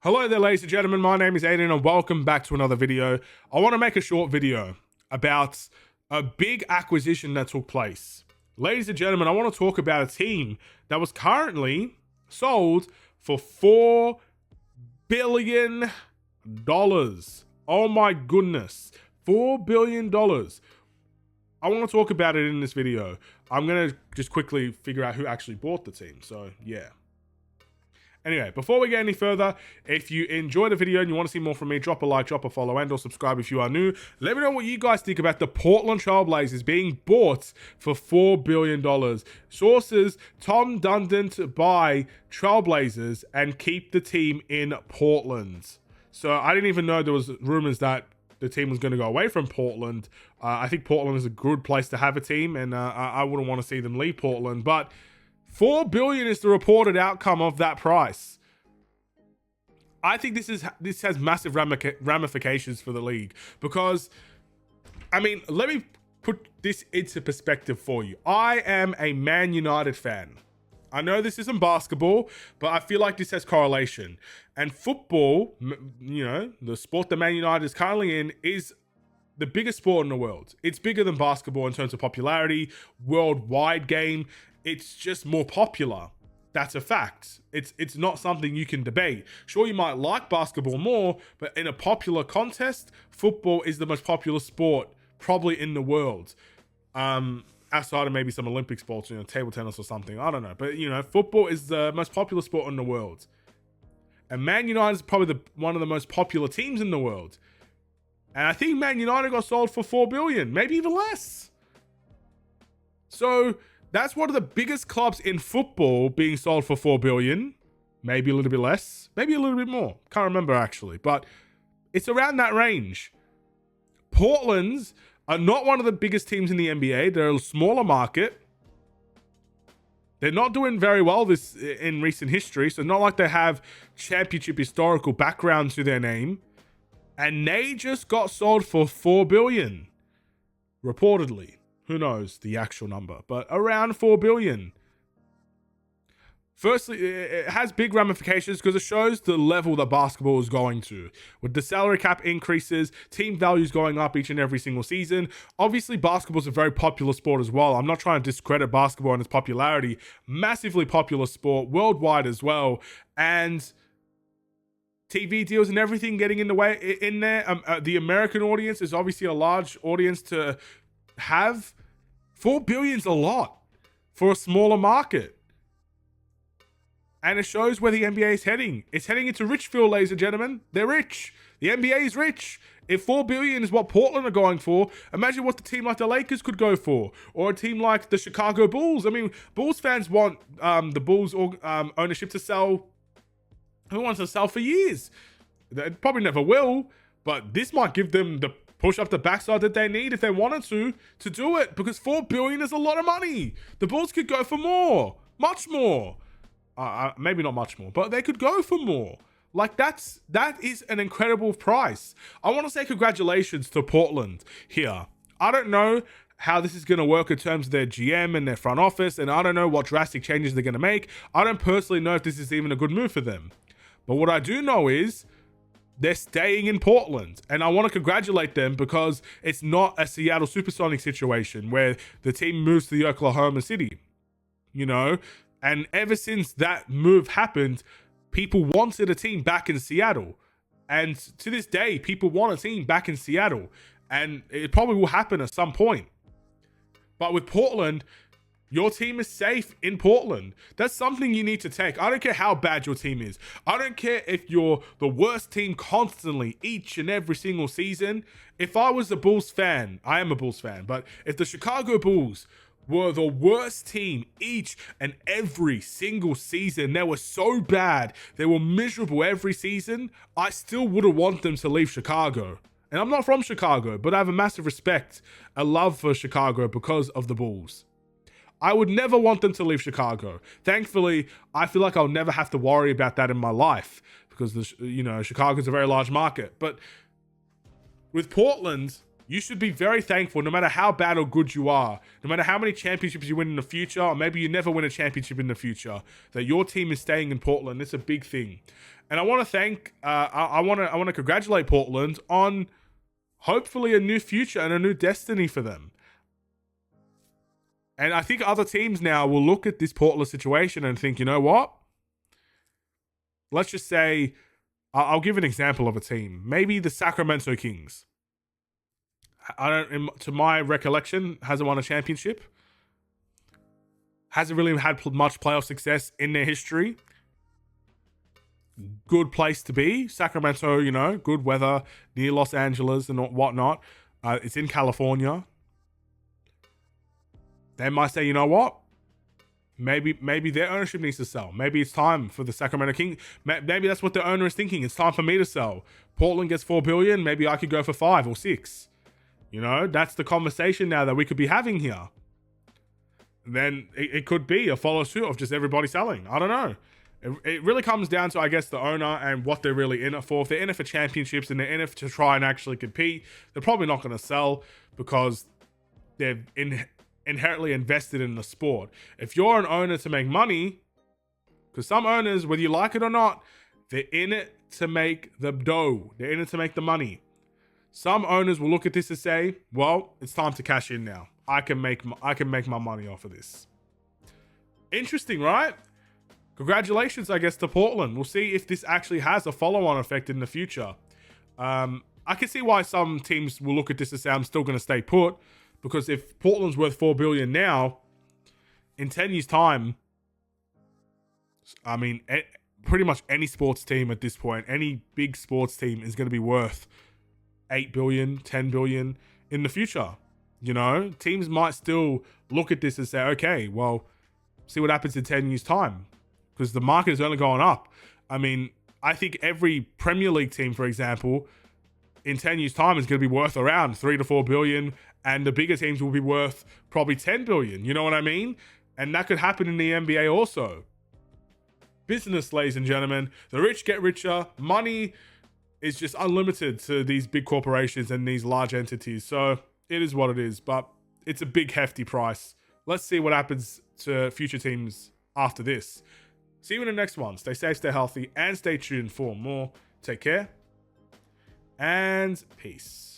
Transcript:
Hello there, ladies and gentlemen. My name is Aiden and welcome back to another video. I want to make a short video about a big acquisition that took place. Ladies and gentlemen, I want to talk about a team that was currently sold for $4 billion. Oh my goodness, $4 billion. I want to talk about it in this video. I'm going to just quickly figure out who actually bought the team. So yeah. Anyway, before we get any further, if you enjoyed the video and you want to see more from me, drop a like, drop a follow, and or subscribe if you are new. Let me know what you guys think about the Portland Trailblazers being bought for $4 billion. Sources, Tom Dundon to buy Trailblazers and keep the team in Portland. So I didn't even know there was rumors that the team was going to go away from Portland. I think Portland is a good place to have a team, and I wouldn't want to see them leave Portland, but $4 billion is the reported outcome of that price. I think this has massive ramifications for the league because, I mean, let me put this into perspective for you. I am a Man United fan. I know this isn't basketball, but I feel like this has correlation. And football, you know, the sport that Man United is currently in, is the biggest sport in the world. It's bigger than basketball in terms of popularity, worldwide game. It's just more popular. That's a fact. It's not something you can debate. Sure, you might like basketball more, but in a popular contest, football is the most popular sport probably in the world. Outside of maybe some Olympic sports, you know, table tennis or something. I don't know. But, you know, football is the most popular sport in the world. And Man United is probably one of the most popular teams in the world. And I think Man United got sold for $4 billion, maybe even less. So that's one of the biggest clubs in football being sold for $4 billion. Maybe a little bit less, maybe a little bit more. Can't remember actually, but it's around that range. Portland's are not one of the biggest teams in the NBA. They're a smaller market. They're not doing very well in recent history, so not like they have championship historical background to their name. And they just got sold for $4 billion, reportedly. Who knows the actual number, but around $4 billion. Firstly, it has big ramifications because it shows the level that basketball is going to. With the salary cap increases, team values going up each and every single season. Obviously, basketball is a very popular sport as well. I'm not trying to discredit basketball and its popularity. Massively popular sport, worldwide as well. And TV deals and everything getting in the way in there. The American audience is obviously a large audience to have. $4 billion's a lot for a smaller market. And it shows where the NBA is heading. It's heading into Richfield, ladies and gentlemen. They're rich. The NBA is rich. If $4 billion is what Portland are going for, imagine what the team like the Lakers could go for. Or a team like the Chicago Bulls. I mean, Bulls fans want the Bulls ownership to sell. Who wants to sell for years? They probably never will. But this might give them the push up the backside that they need if they wanted to do it, because $4 billion is a lot of money. The Bulls could go for more, much more. Maybe not much more, but they could go for more. Like that is an incredible price. I want to say congratulations to Portland here. I don't know how this is going to work in terms of their GM and their front office, and I don't know what drastic changes they're going to make. I don't personally know if this is even a good move for them. But what I do know is they're staying in Portland, and I want to congratulate them because it's not a Seattle Supersonic situation where the team moves to the Oklahoma City, you know? And ever since that move happened, people wanted a team back in Seattle. And to this day, people want a team back in Seattle, and it probably will happen at some point. But with Portland, your team is safe in Portland. That's something you need to take. I don't care how bad your team is. I don't care if you're the worst team constantly each and every single season. If I was a Bulls fan, I am a Bulls fan, but if the Chicago Bulls were the worst team each and every single season, they were so bad, they were miserable every season, I still wouldn't want them to leave Chicago. And I'm not from Chicago, but I have a massive respect, a love for Chicago because of the Bulls. I would never want them to leave Chicago. Thankfully, I feel like I'll never have to worry about that in my life because, you know, Chicago's a very large market. But with Portland, You should be very thankful no matter how bad or good you are, no matter how many championships you win in the future, or maybe you never win a championship in the future, that your team is staying in Portland. It's a big thing. And I want to thank, I want to congratulate Portland on hopefully a new future and a new destiny for them. And I think other teams now will look at this Portland situation and think, you know what? Let's just say, I'll give an example of a team. Maybe the Sacramento Kings. To my recollection, hasn't won a championship. Hasn't really had much playoff success in their history. Good place to be. Sacramento, you know, good weather, near Los Angeles and whatnot. It's in California. They might say, you know what? Maybe their ownership needs to sell. Maybe it's time for the Sacramento Kings. Maybe that's what the owner is thinking. It's time for me to sell. Portland gets $4 billion. Maybe I could go for 5 or 6. You know, that's the conversation now that we could be having here. Then it could be a follow suit of just everybody selling. I don't know. It really comes down to, I guess, the owner and what they're really in it for. If they're in it for championships and they're in it to try and actually compete, they're probably not going to sell because they're inherently invested in the sport. If you're an owner to make money, because some owners, whether you like it or not, they're in it to make the dough. They're in it to make the money. Some owners will look at this and say, well, it's time to cash in now. I can make my money off of this. Interesting, right? Congratulations, I guess, to Portland. We'll see if this actually has a follow-on effect in the future. I can see why some teams will look at this and say, I'm still going to stay put. Because if Portland's worth $4 billion now, in 10 years' time, I mean, pretty much any sports team at this point, any big sports team is going to be worth $8 billion, $10 billion in the future. You know, teams might still look at this and say, okay, well, see what happens in 10 years' time. Because the market is only going up. I mean, I think every Premier League team, for example, in 10 years' time is going to be worth around 3 to 4 billion. And the bigger teams will be worth probably 10 billion. You know what I mean? And that could happen in the NBA also. Business, ladies and gentlemen. The rich get richer. Money is just unlimited to these big corporations and these large entities. So it is what it is. But it's a big, hefty price. Let's see what happens to future teams after this. See you in the next one. Stay safe, stay healthy, and stay tuned for more. Take care. And peace.